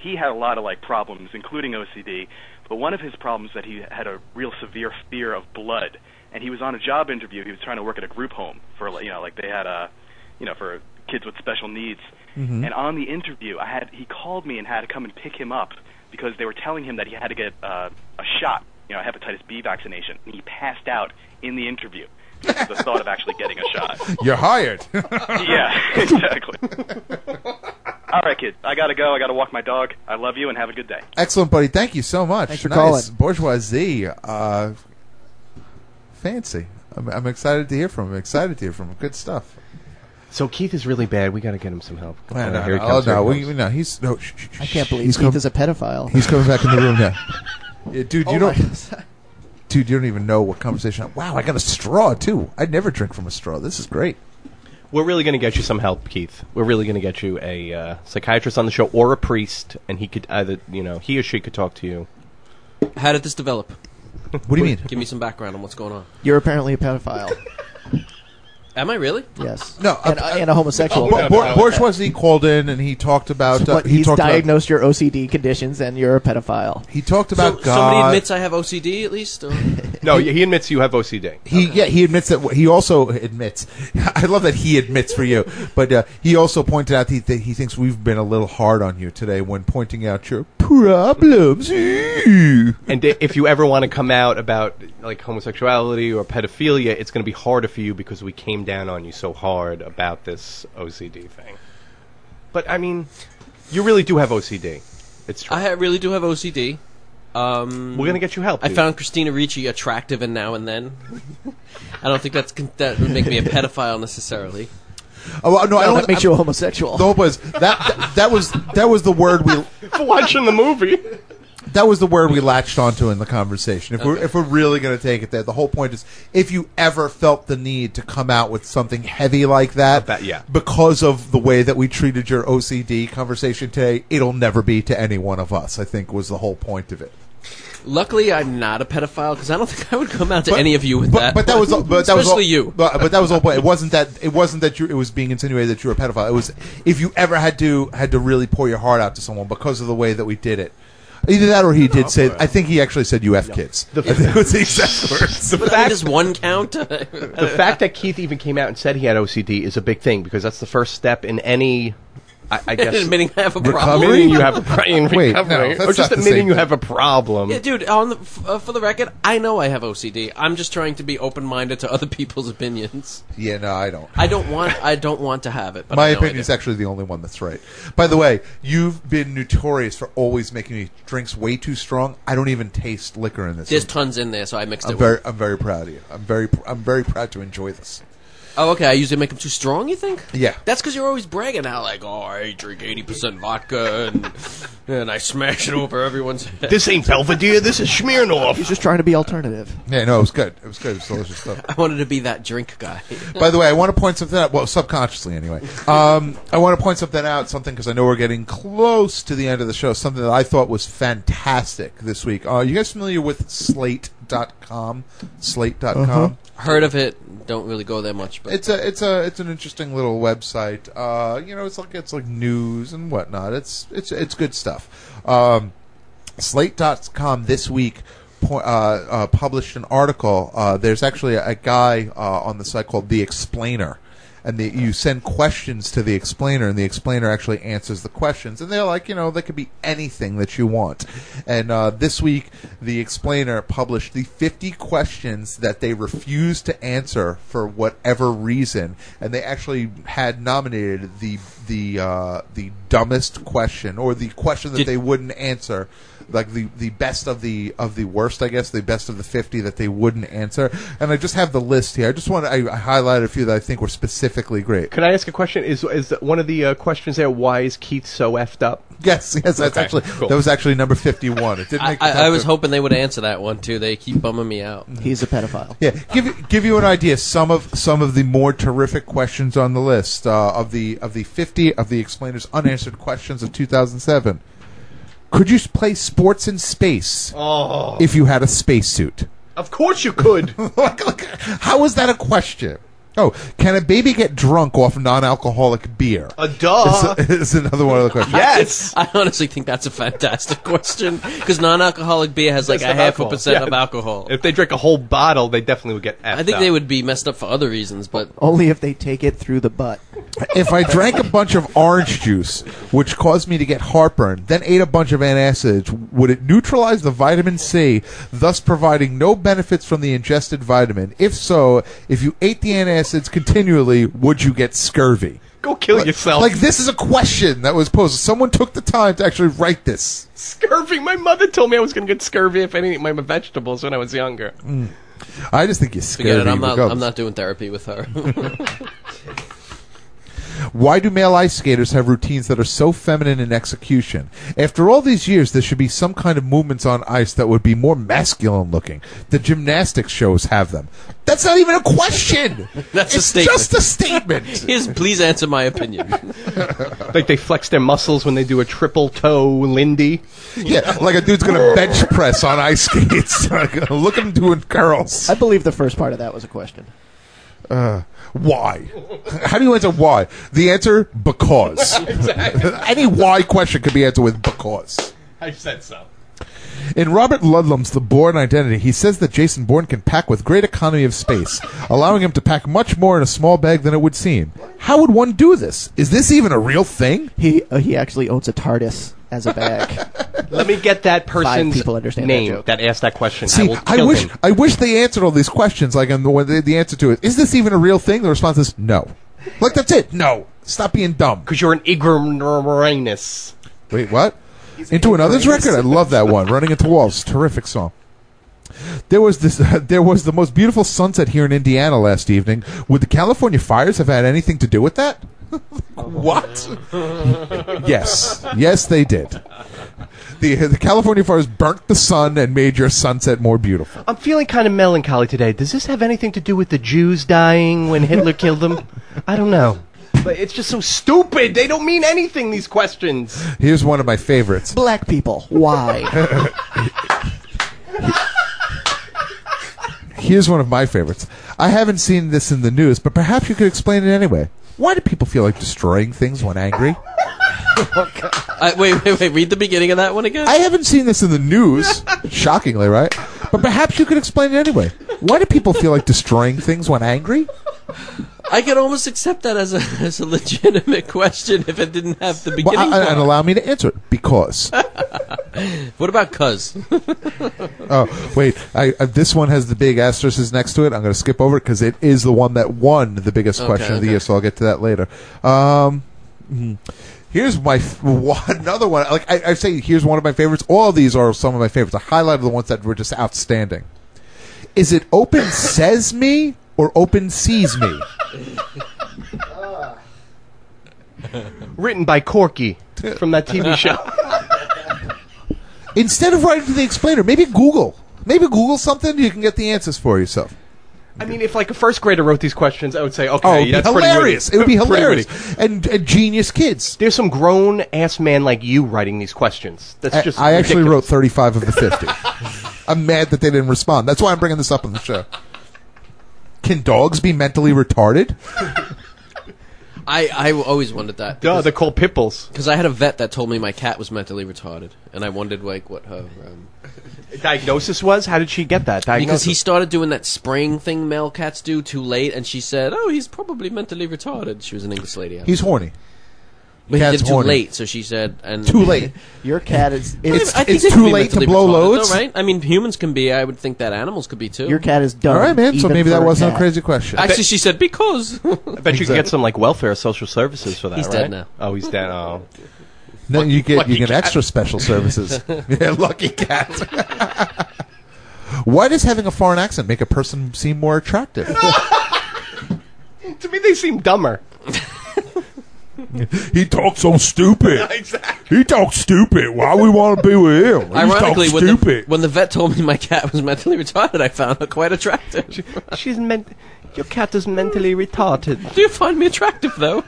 he had a lot of like problems, including OCD. But one of his problems that he had a real severe fear of blood, and he was on a job interview. He was trying to work at a group home for like they had for kids with special needs. Mm-hmm. And on the interview, he called me and had to come and pick him up because they were telling him that he had to get a shot, a hepatitis B vaccination. And he passed out in the interview because of the thought of actually getting a shot. You're hired. Yeah, exactly. All right, kid. I got to go. I got to walk my dog. I love you, and have a good day. Excellent, buddy. Thank you so much. Thanks for calling. Bourgeoisie. Fancy. I'm excited to hear from him. Good stuff. So Keith is really bad. We got to get him some help. No. He's no. I can't believe Keith is a pedophile. He's coming back in the room now. Yeah, dude, Dude, you don't even know what conversation. Wow, I got a straw too. I'd never drink from a straw. This is great. We're really going to get you some help, Keith. We're really going to get you a psychiatrist on the show or a priest, and he could either, he or she could talk to you. How did this develop? What do you mean? Give me some background on what's going on. You're apparently a pedophile. Am I really? Yes. No, and a homosexual. Bourgeoisie called in and he talked about. He's diagnosed your OCD conditions and you're a pedophile. He talked about God. Somebody admits I have OCD at least. Or? No, he admits you have OCD. He admits that. He also admits. I love that he admits for you, but he also pointed out that he thinks we've been a little hard on you today when pointing out your problems. And if you ever want to come out about like homosexuality or pedophilia, it's going to be harder for you because we came down on you so hard about this OCD thing. But I mean, you really do have OCD. It's true. I really do have OCD. We're gonna get you help. I found Christina Ricci attractive and now and then. I don't think that would make me a pedophile necessarily. Oh well, no, I don't. That makes you a homosexual. No, was that was the word we for watching the movie. That was the word we latched onto in the conversation. If we're really going to take it there, the whole point is if you ever felt the need to come out with something heavy like that, because of the way that we treated your OCD conversation today, it'll never be to any one of us. I think was the whole point of it. Luckily, I'm not a pedophile because I don't think I would come out to any of you with that. But that was especially you. But that was all. It wasn't that. It was being insinuated that you were a pedophile. It was if you ever had to really pour your heart out to someone because of the way that we did it. Either that or he did say. I think he actually said "you F kids." I think it was the exact words. The fact does one count. The fact that Keith even came out and said he had OCD is a big thing because that's the first step in any. I guess admitting I have a problem. Admitting you have a problem. Wait, no, or just admitting you have a problem. Yeah, dude. For the record, I know I have OCD. I'm just trying to be open-minded to other people's opinions. Yeah, no, I don't. I don't want to have it. But my opinion is actually the only one that's right. By the way, you've been notorious for always making me drinks way too strong. I don't even taste liquor in this. There's tons in there, so I mixed it. I'm very proud of you. I'm very proud to enjoy this. Oh, okay. I usually make them too strong, you think? Yeah. That's because you're always bragging now, like, oh, I drink 80% vodka and I smash it over everyone's head. This ain't Belvedere, this is Smirnoff. He's just trying to be alternative. Yeah, no, it was good. It was good. It was delicious stuff. I wanted to be that drink guy. By the way, I want to point something out. Well, subconsciously, anyway. I want to point something out, because I know we're getting close to the end of the show, something that I thought was fantastic this week. You guys familiar with Slate.com? Slate.com? Uh-huh. Heard of it. Don't really go there much, but it's an interesting little website. It's like news and whatnot. It's good stuff. Slate.com this week published an article. There's actually a guy on the site called The Explainer. And you send questions to the explainer, and the explainer actually answers the questions. And they're like, they could be anything that you want. And this week, the explainer published the 50 questions that they refused to answer for whatever reason. And they actually had nominated the dumbest question, or the question that they wouldn't answer. Like the best of the worst, I guess, the best of the 50 that they wouldn't answer. And I just have the list here. I highlighted a few that I think were specifically great. Can I ask a question? Is one of the questions there, why is Keith so effed up? Yes, that's actually cool. That was actually number 51. It didn't make I was hoping they would answer that one too. They keep bumming me out. He's a pedophile. Yeah, give you an idea. Some of the more terrific questions on the list of the 50 of the explainer's unanswered questions of 2007. Could you play sports in space if you had a spacesuit? Of course you could. How is that a question? Oh, can a baby get drunk off non-alcoholic beer? Duh. Is another one of the questions. Yes. I honestly think that's a fantastic question because non-alcoholic beer has like Doesn't a have 0.5% alcohol. of alcohol. If they drink a whole bottle, they definitely would get effed I think up. they would be messed up for other reasons, but Only if they take it through the butt. If I drank a bunch of orange juice, which caused me to get heartburn, then ate a bunch of antacids, would it neutralize the vitamin C, thus providing no benefits from the ingested vitamin? If so, if you ate the antacids continually, would you get scurvy? Go kill yourself. Like, this is a question that was posed. Someone took the time to actually write this. Scurvy. My mother told me I was going to get scurvy if I didn't eat my vegetables when I was younger. I just think you're scurvy. forget it. I'm regardless. not doing therapy with her. Why do male ice skaters have routines that are so feminine in execution? After all these years, there should be some kind of movements on ice that would be more masculine looking. The gymnastics shows have them. That's not even a question. That's a it's statement. just a statement. Please answer my opinion. Like they flex their muscles when they do a triple toe Lindy. Yeah, like a dude's gonna bench press on ice skates. Look at him doing curls. I believe the first part of that was a question. Why? How do you answer why? The answer, because. Any why question could be answered with because. I said so. In Robert Ludlum's The Bourne Identity, he says that Jason Bourne can pack with great economy of space, allowing him to pack much more in a small bag than it would seem. How would one do this? Is this even a real thing? He actually owns a TARDIS as a bag. Let me get that person's people understand that name joke. that asked that question. See, will kill him. I wish they answered all these questions. Like, and the answer to it, is this even a real thing? The response is no. Like, that's it. No. Stop being dumb. Because you're an ignoramus. Wait, what? Into Another's record? I love that one. Running Into Walls. Terrific song. There was the most beautiful sunset here in Indiana last evening. Would the California fires have had anything to do with that? What? Yes. Yes, they did. The California fires burnt the sun and made your sunset more beautiful. I'm feeling kind of melancholy today. Does this have anything to do with the Jews dying when Hitler killed them? I don't know. But it's just so stupid. They don't mean anything, these questions. Here's one of my favorites. Black people. Why? Here's one of my favorites. I haven't seen this in the news, but perhaps you could explain it anyway. Why do people feel like destroying things when angry? Wait. Read the beginning of that one again. I haven't seen this in the news. Shockingly, right? But perhaps you could explain it anyway. Why do people feel like destroying things when angry? I could almost accept that as a legitimate question if it didn't have the beginning Well, and part. allow me to answer it. Because. What about cuz? Oh, wait. This one has the big asterisks next to it. I'm going to skip over it because it is the one that won the biggest question of the year, so I'll get to that later. Here's another one. Like I say, here's one of my favorites. All of these are some of my favorites. I highlighted the ones that were just outstanding. Is it Open Says Me or Open Sees Me? Written by Corky from that TV show. Instead of writing to the explainer, maybe Google. Maybe Google something. You can get the answers for yourself. I mean, if like a first grader wrote these questions, I would say, okay, Oh, it'd be that's hilarious. pretty It would be pretty hilarious. witty. And genius kids. There's some grown-ass man like you writing these questions. That's just I actually wrote ridiculous. 35 of the 50. I'm mad that they didn't respond. That's why I'm bringing this up on the show. Can dogs be mentally retarded? I always wondered that. Duh, they're called pit bulls. Because I had a vet that told me my cat was mentally retarded, and I wondered like what her Diagnosis was? How did she get that diagnosis? because he started doing that spraying thing male cats do too late, and she said, "Oh, he's probably mentally retarded." She was an English lady. He's horny. but he cat's did it too horny. late, so she said, and Too late. Your cat is. It's I think too they can be late to mentally blow retarded, loads? though, right? I mean, humans can be. I would think that animals could be too. Your cat is dumb. All right, man. So even maybe for that wasn't a cat. crazy question. Actually, she said because. I bet you can get some like welfare social services for that, He's right? dead now. Oh, he's dead. Oh. No, you get Lucky cat. extra special services. Yeah, lucky cat. Why does having a foreign accent make a person seem more attractive? To me, they seem dumber. He talks so stupid. Exactly. He talks stupid. Why we want to be with him? He Ironically, talks stupid. when the vet told me my cat was mentally retarded, I found her quite attractive. She's your cat is mentally retarded. Do you find me attractive, though?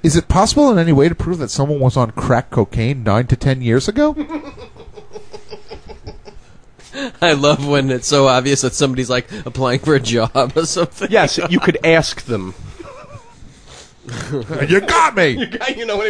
Is it possible in any way to prove that someone was on crack cocaine 9 to 10 years ago? I love when it's so obvious that somebody's like applying for a job or something. Yes, you could ask them. You got me. You know what I mean?